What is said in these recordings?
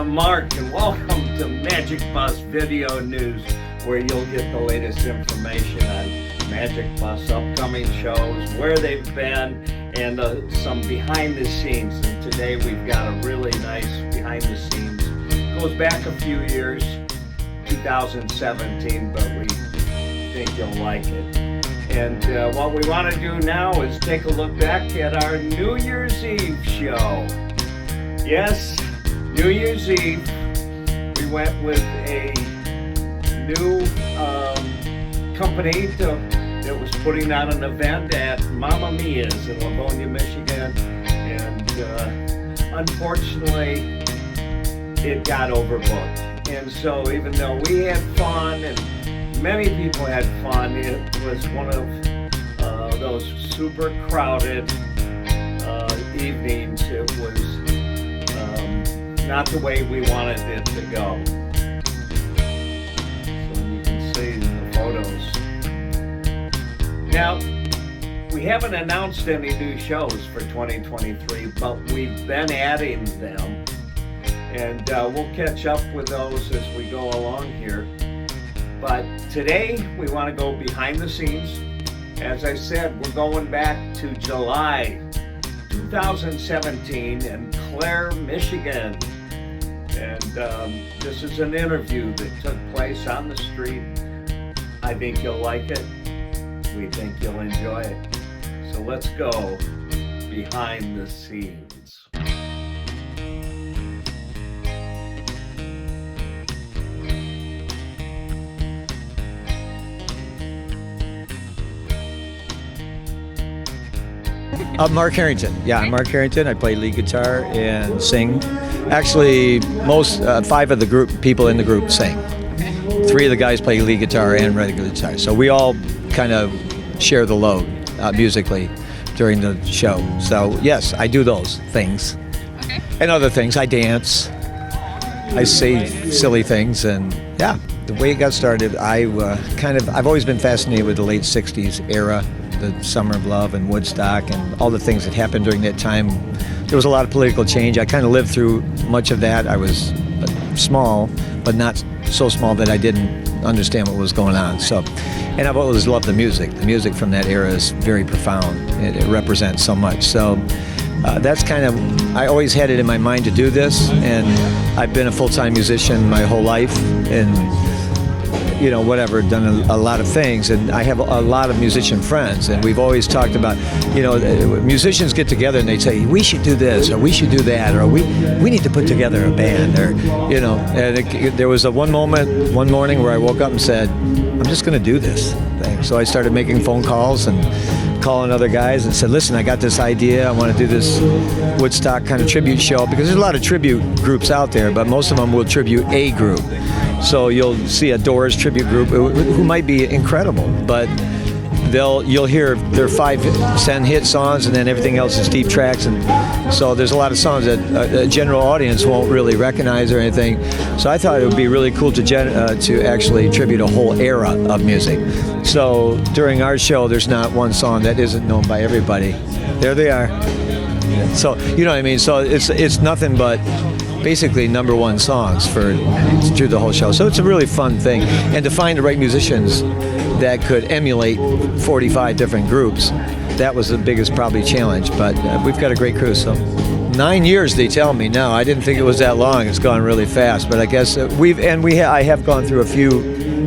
I'm Mark, and welcome to Magic Bus Video News, where you'll get the latest information on Magic Bus upcoming shows, where they've been, and some behind the scenes. And today we've got a really nice behind the scenes. It goes back a few years, 2017, but we think you'll like it. And what we want to do now is take a look back at our New Year's Eve show. Yes, New Year's Eve, we went with a new company that was putting on an event at Mamma Mia's in Livonia, Michigan, and unfortunately it got overbooked. And so even though we had fun and many people had fun, it was one of those super crowded evenings. It was not the way we wanted it to go. So you can see the photos. Now, we haven't announced any new shows for 2023, but we've been adding them. And we'll catch up with those as we go along here. But today, we want to go behind the scenes. As I said, we're going back to July 2017 in Clare, Michigan. And this is an interview that took place on the street. I think you'll like it. We think you'll enjoy it. So let's go behind the scenes. Mark Harrington. Yeah, I'm Mark Harrington. I play lead guitar and sing. Actually, most 5 of the group people in the group sing. 3 of the guys play lead guitar and regular guitar. So we all kind of share the load musically during the show. So yes, I do those things. Okay. And other things. I dance. I say silly things, and yeah, the way it got started, I've always been fascinated with the late '60s era. The Summer of Love and Woodstock and all the things that happened during that time. There was a lot of political change. I kind of lived through much of that. I was small, but not so small that I didn't understand what was going on. So, and I've always loved the music. The music from that era is very profound. It represents so much. So that's kind of, I always had it in my mind to do this, and I've been a full-time musician my whole life, and done a lot of things, and I have a lot of musician friends, and we've always talked about, musicians get together and they say, we should do this, or we should do that, or we need to put together a band, or, and there was one morning where I woke up and said, I'm just going to do this thing. So I started making phone calls and calling other guys and said, listen, I got this idea. I want to do this Woodstock kind of tribute show, because there's a lot of tribute groups out there, but most of them will tribute a group. So you'll see a Doors tribute group who might be incredible, but you'll hear their 5-10 hit songs, and then everything else is deep tracks, and so there's a lot of songs that a general audience won't really recognize or anything. So I thought it would be really cool to actually tribute a whole era of music. So during our show, there's not one song that isn't known by everybody. There they are. So you know what I mean. So it's nothing but basically number 1 songs through the whole show. So it's a really fun thing, and to find the right musicians that could emulate 45 different groups, that was the biggest probably challenge, but we've got a great crew. So 9 years they tell me now. I didn't think it was that long. It's gone really fast, but I guess I have gone through a few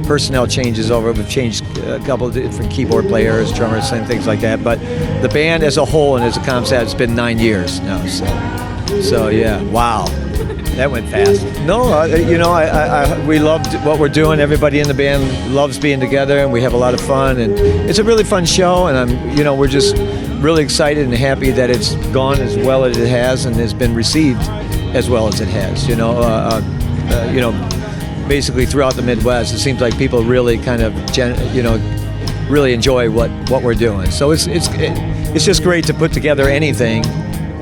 personnel changes over. We've changed a couple of different keyboard players, drummers, and things like that, but the band as a whole and as a concept, it's been 9 years now. So yeah, wow. That went fast. No, we loved what we're doing. Everybody in the band loves being together, and we have a lot of fun. And it's a really fun show. And we're just really excited and happy that it's gone as well as it has, and has been received as well as it has. Basically throughout the Midwest, it seems like people really kind of, really enjoy what we're doing. So it's just great to put together anything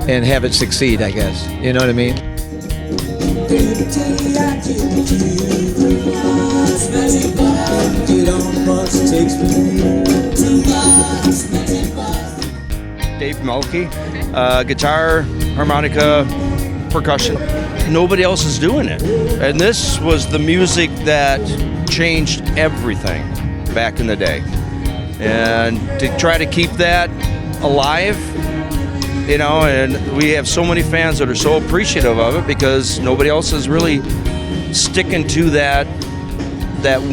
and have it succeed, I guess. You know what I mean? Dave Mulkey, guitar, harmonica, percussion. Nobody else is doing it. And this was the music that changed everything back in the day. And to try to keep that alive, you know, and we have so many fans that are so appreciative of it because nobody else is really sticking to that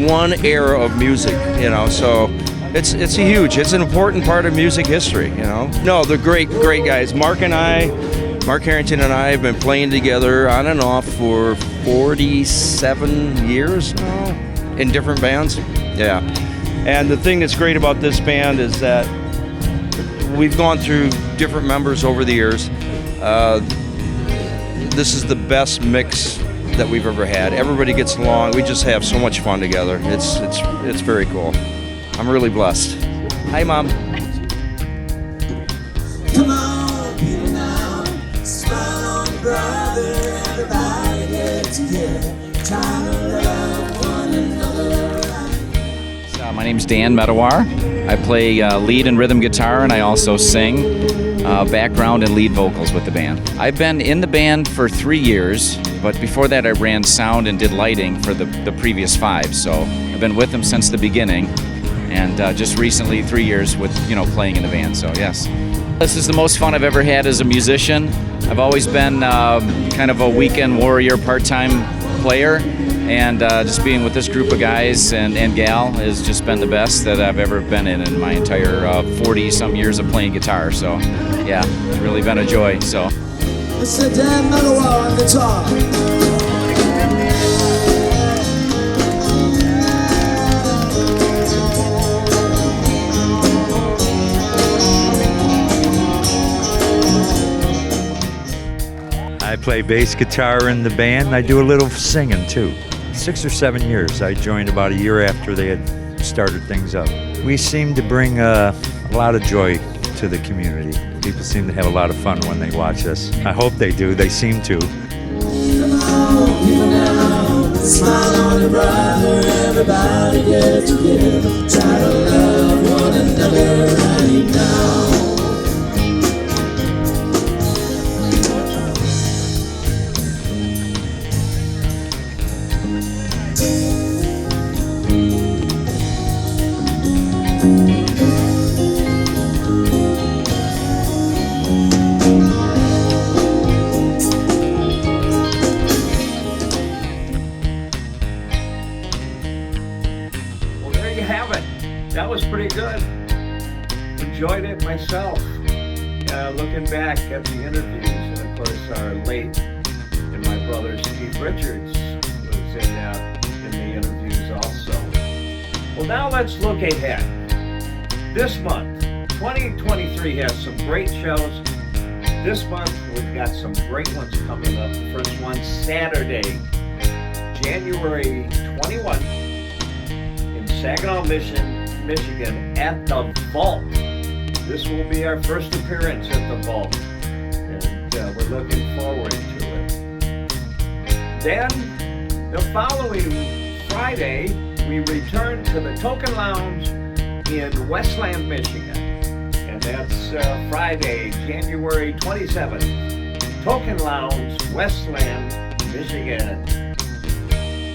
one era of music, you know. So it's it's an important part of music history, you know. No, they're great guys. Mark Harrington and I have been playing together on and off for 47 years now in different bands. Yeah. And the thing that's great about this band is that we've gone through different members over the years. This is the best mix that we've ever had. Everybody gets along. We just have so much fun together. It's very cool. I'm really blessed. Hi, Mom. Come on, people now, smile on brother, everybody get together, try to love one another. My name's Dan Medawar. I play lead and rhythm guitar, and I also sing background and lead vocals with the band. I've been in the band for 3 years, but before that I ran sound and did lighting for the previous 5. So I've been with them since the beginning, and just recently 3 years with, you know, playing in the band. So yes, this is the most fun I've ever had as a musician. I've always been kind of a weekend warrior, part-time player, and just being with this group of guys and gal has just been the best that I've ever been in my entire 40-some years of playing guitar. So yeah, it's really been a joy. So Mr. Dan Medawar on guitar. I play bass guitar in the band. I do a little singing too. 6 or 7 years. I joined about a year after they had started things up. We seem to bring a lot of joy to the community. People seem to have a lot of fun when they watch us. I hope they do. They seem to. Come on, people now, smile on your brother, everybody get together, try to love one another right now. That was pretty good. Enjoyed it myself. Looking back at the interviews, and of course our late and my brother Steve Richards was in the interviews also. Well, now let's look ahead. This month, 2023 has some great shows. This month we've got some great ones coming up. The first one Saturday, January 21 in Saginaw, Michigan at the Vault. This will be our first appearance at the Vault, and we're looking forward to it. Then, the following Friday, we return to the Token Lounge in Westland, Michigan, and that's Friday, January 27th. Token Lounge, Westland, Michigan.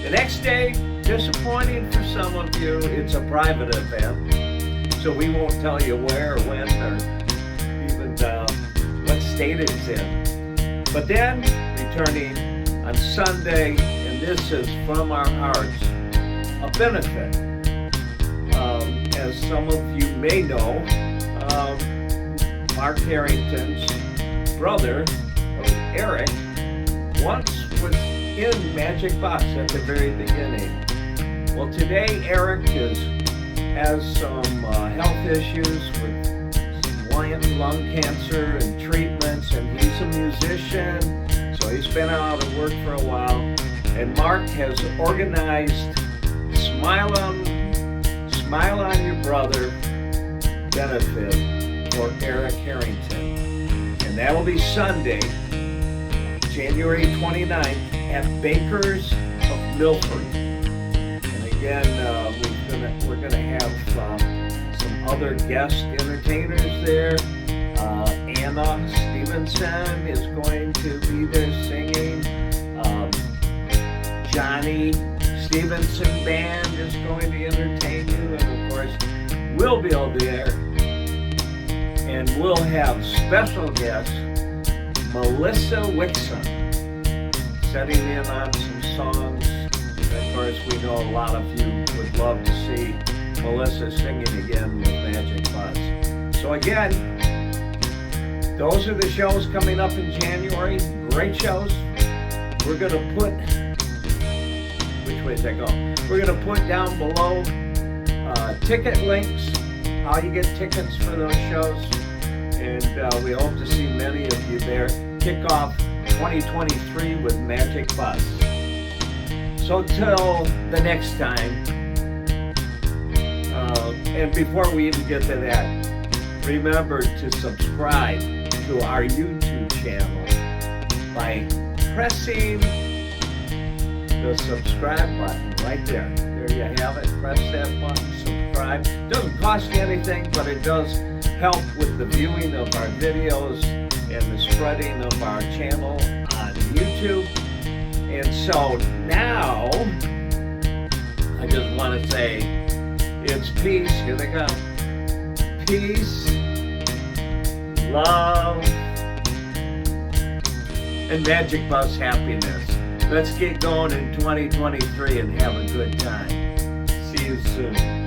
The next day, disappointing for some of you, it's a private event, so we won't tell you where or when or even what state it's in. But then, returning on Sunday, and this is from our hearts, a benefit. As some of you may know, Mark Harrington's brother, Eric, once was in Magic Box at the very beginning. Well, today Eric has some health issues with some lung cancer and treatments, and he's a musician, so he's been out of work for a while. And Mark has organized Smile on Your Brother benefit for Eric Harrington, and that will be Sunday, January 29th at Baker's of Milford. Again, we're gonna have some other guest entertainers there, Anna Stevenson is going to be there singing. Johnny Stevenson Band is going to entertain you, and of course, we'll be over there. And we'll have special guest Melissa Wixon setting in on some songs. And of course, we know a lot of you would love to see Melissa singing again with Magic Buzz. So again, those are the shows coming up in January. Great shows. We're going to put, which way does that go? We're going to put down below ticket links, how you get tickets for those shows. And we hope to see many of you there. Kick off 2023 with Magic Bus. So till the next time, and before we even get to that, remember to subscribe to our YouTube channel by pressing the subscribe button right there. There you have it. Press that button, subscribe. Doesn't cost you anything, but it does help with the viewing of our videos and the spreading of our channel on YouTube. And so now, I just want to say, it's peace. Here they come. Peace, love, and Magic Bus happiness. Let's get going in 2023 and have a good time. See you soon.